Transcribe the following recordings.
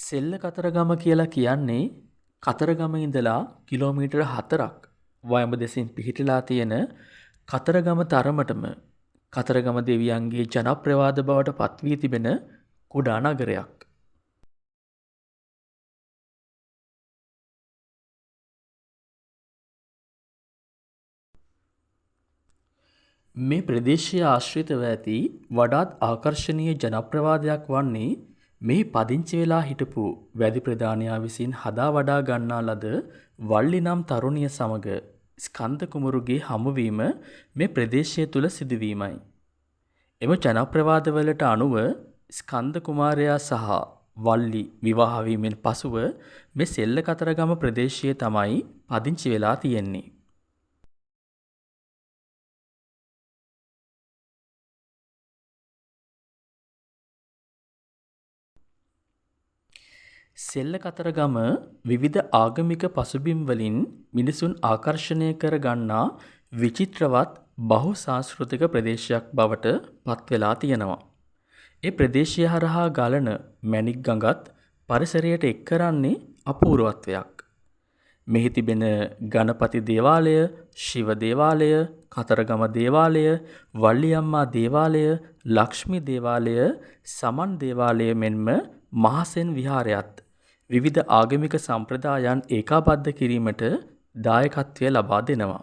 සෙල්ල කතරගම කියලා කියන්නේ කතරගම ඉඳලා කිලෝමීටර 4ක් වයඹ දෙසින් පිහිටලා තියෙන කතරගම තරමටම කතරගම දෙවියන්ගේ ජනප්‍රවාද බවට පත්වී තිබෙන කුඩා නගරයක්. මේ ප්‍රදේශයේ ආශ්‍රිතව ඇති වඩාත් ආකර්ශනීය ජනප්‍රවාදයක් වන්නේ මෙහි පදිංචි වෙලා හිටපු වැදි ප්‍රධානයා විසින් හදා වඩා ගන්නා ලද වල්ලි නම් තරුණිය සමග ස්කන්ධ කුමරුගේ හමුවීම මේ ප්‍රදේශය තුල සිදුවීමයි. එම ජනප්‍රවාදවලට අනුව ස්කන්ධ කුමාරයා සහ වල්ලි විවාහ වීමෙන් පසුව මේ සෙල්ල කතරගම ප්‍රදේශයේ තමයි පදිංචි වෙලා තියෙන්නේ. සෙල්ල කතරගම විවිධ ආගමික පසුබිම් වලින් මිනිසුන් ආකර්ෂණය කර ගන්නා විචිත්‍රවත් බහුසාංස්කෘතික ප්‍රදේශයක් බවට පත් වෙලා තියෙනවා. ඒ ප්‍රදේශය හරහා ගලන මැණික් ගඟත් පරිසරයට එක් කරන්නේ අපූර්වත්වයක්. මෙහි තිබෙන ගණපති දේවාලය, ශිව දේවාලය, කතරගම දේවාලය, වල්ලියම්මා දේවාලය, ලක්ෂ්මී දේවාලය, සමන් දේවාලය මෙන්ම මහසෙන් විහාරයත් විවිධ ආගමික සම්ප්‍රදායන් ඒකාබද්ධ කිරීමට දායකත්වය ලබා දෙනවා.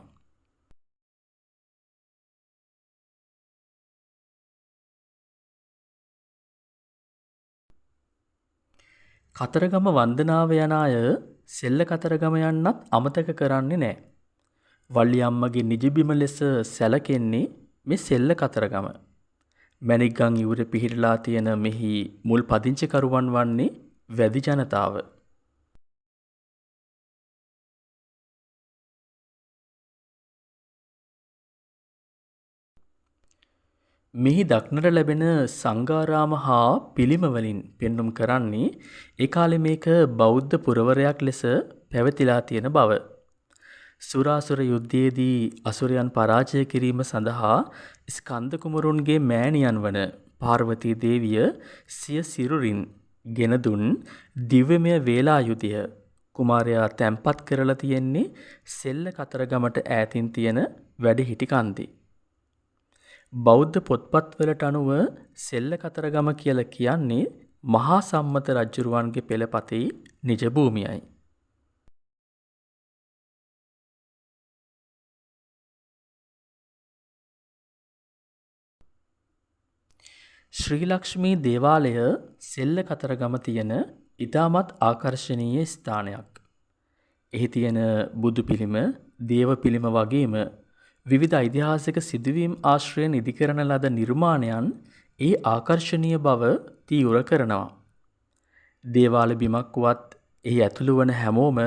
කතරගම වන්දනාව යන අය සෙල්ල කතරගම යන්නත් අමතක කරන්නේ නැහැ. වල්ලියම්මගේ නිජබිම ලෙස සැලකෙන්නේ මේ සෙල්ල කතරගම. මැණික්ගම් ඉවුරේ පිහිටලා තියෙන මෙහි මුල් පදිංචිකරුවන් වන්නේ වැදි ජනතාව. මෙහි දක්නට ලැබෙන සංඝාරාම හා පිළිම වලින් පෙන්눔 කරන්නේ ඒ කාලේ මේක බෞද්ධ පුරවරයක් ලෙස පැවතිලා තියෙන බව. සුරාසුර යුද්ධයේදී අසුරයන් පරාජය කිරීම සඳහා ස්කන්ධ කුමරුන්ගේ මෑණියන් වන පාර්වතී දේවිය සිය සිරුරින් ගෙන දුන් දිව්‍යමය වේලායුධය කුමාරයා තැන්පත් කරලා තියෙන්නේ සෙල්ල කතරගමට ඈතින් තියෙන වැඩිහිටි කන්දේ. බෞද්ධ පොත්පත්වලට අනුව සෙල්ල කතරගම කියලා කියන්නේ මහා සම්මත රජුරුවන්ගේ පෙළපතේ නිජ භූමියයි. ශ්‍රී ලක්ෂ්මී දේවාලය සෙල්ල කතරගම තියෙන ඉතාමත් ආකර්ශනීය ස්ථානයක්. එහි තියෙන බුදු පිළිම, දේව පිළිම වගේම විවිධ ඓතිහාසික සිදුවීම් ආශ්‍රයෙන් ඉදිකරන ලද නිර්මාණයන් ඒ ආකර්ශනීය බව තීව්‍ර කරනවා. දේවාල බිමක් වුවත් එහි ඇතුළු වන හැමෝම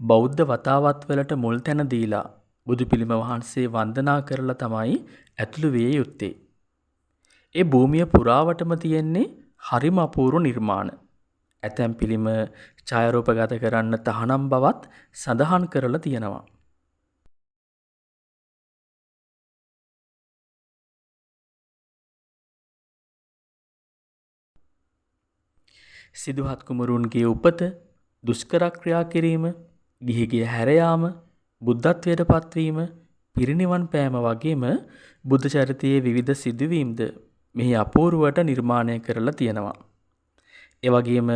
බෞද්ධ වතාවත් වලට මුල් තැන දීලා බුදු පිළිම වහන්සේ වන්දනා කරලා තමයි ඇතුළු විය යුත්තේ. ඒ භූමිය පුරාවටම තියෙන්නේ හරිම අපූර්ව නිර්මාණ. ඇතැම් පිළිම ඡායාරූපගත කරන්න තහනම් බවත් සඳහන් කරලා තියෙනවා. සිදුහත් කුමරුන්ගේ උපත, දුෂ්කර ක්‍රියා කිරීම, ගිහිගේ හැර යාම, බුද්ධත්වයට පත්වීම, පිරිනිවන් පෑම වගේම බුද්ධ චරිතයේ විවිධ සිදුවීම්ද මෙහි අපූර්වට නිර්මාණය කරලා තියෙනවා. ඒ වගේම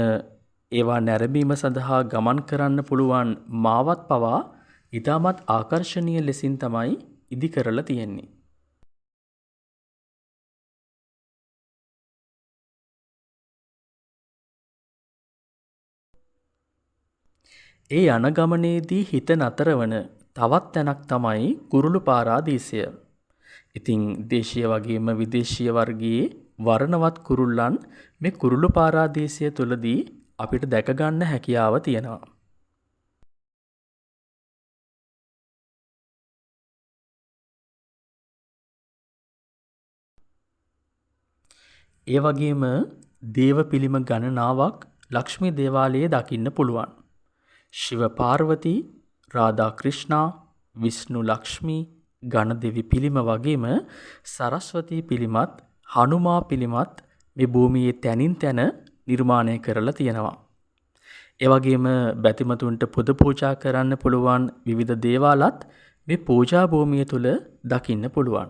ඒවා නැරඹීම සඳහා ගමන් කරන්න පුළුවන් මාවත් පවා ඉතාමත් ආකර්ශනීය ලෙසින් තමයි ඉදි කරලා තියෙන්නේ. ඒ යන ගමනේදී හිත නතර වන තවත් තැනක් තමයි කුරුළු පාරාදීසය. ඉතින් දේශීය වගේම විදේශීය වර්ගයේ වර්ණවත් කුරුල්ලන් මේ කුරුළු පාරාදීසය තුලදී අපිට දැක ගන්න හැකියාව තියෙනවා. ඒ වගේම දේව පිළිම ගණනාවක් ලක්ෂ්මී දේවාලයේ දකින්න පුළුවන්. ශිව පාර්වතී, රාධා ක්‍රිෂ්ණා, විෂ්ණු ලක්ෂ්මී, ගණදෙවි පිළිම වගේම සරස්වතී පිළිමත්, හනුමා පිළිමත් මේ භූමියේ තැනින් තැන නිර්මාණය කරලා තියෙනවා. ඒ වගේම බැතිමතුන්ට පුද පූජා කරන්න පුළුවන් විවිධ දේවාලත් මේ පූජා භූමිය තුල දකින්න පුළුවන්.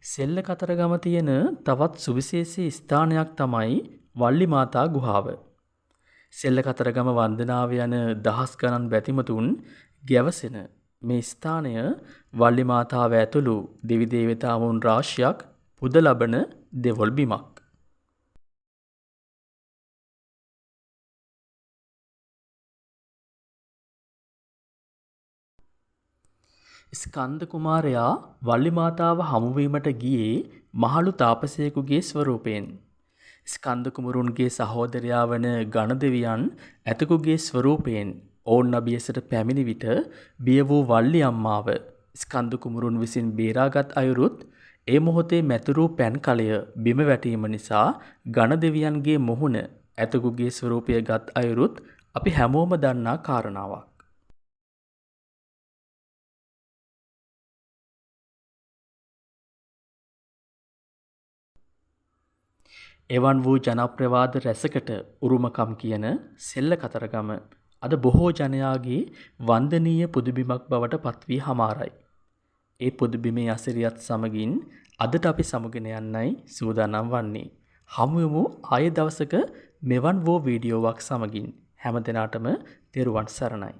සෙල්ල කතරගම තියෙන තවත් සුවිශේෂී ස්ථානයක් තමයි වල්ලි මාතා ගුහාව. සෙල්ල කතරගම වන්දනාව යන දහස් ගණන් බැතිමතුන් ගැවසෙන මේ ස්ථානය වල්ලි මාතාව ඇතුළු දෙවි දේවතාවුන් රාශියක් පුද ලබන දෙවොල් බිමක්. ස්කන්ද කුමාරයා වල්ලි මාතාව හමුවීමට ගියේ මහලු තාපසයෙකුගේ ස්වරූපයෙන්. ස්කන්ද කුමරුන්ගේ සහෝදරයා වන ගණදෙවියන් ඇතකුගේ ස්වරූපයෙන් ඔවුන් අභියසට පැමිණි විට බිය වූ වල්ලි අම්මාව ස්කන්ද කුමරුන් විසින් බේරාගත් අයුරුත් ඒ මොහොතේ මැතුරු පැන් කලය බිම වැටීම නිසා ගණදෙවියන්ගේ මුහුණ ඇතකුගේ ස්වරූපය ගත් අයුරුත් අපි හැමෝම දන්නා කාරණාවක්. එවන් වූ ජනප්‍රවාද රැසකට උරුමකම් කියන සෙල්ල කතරගම අද බොහෝ ජනයාගේ වන්දනීය පුදුබිමක් බවට පත්වී හමාරයි. ඒ පුදුබිමේ අසිරියත් සමගින් අදට අපි සමුගෙන යන්නයි සූදානම් වන්නේ. හමුවෙමු ආයේ දවසක මෙවන් වූ වීඩියෝවක් සමගින්. හැම දිනාටම තෙරුවන් සරණයි.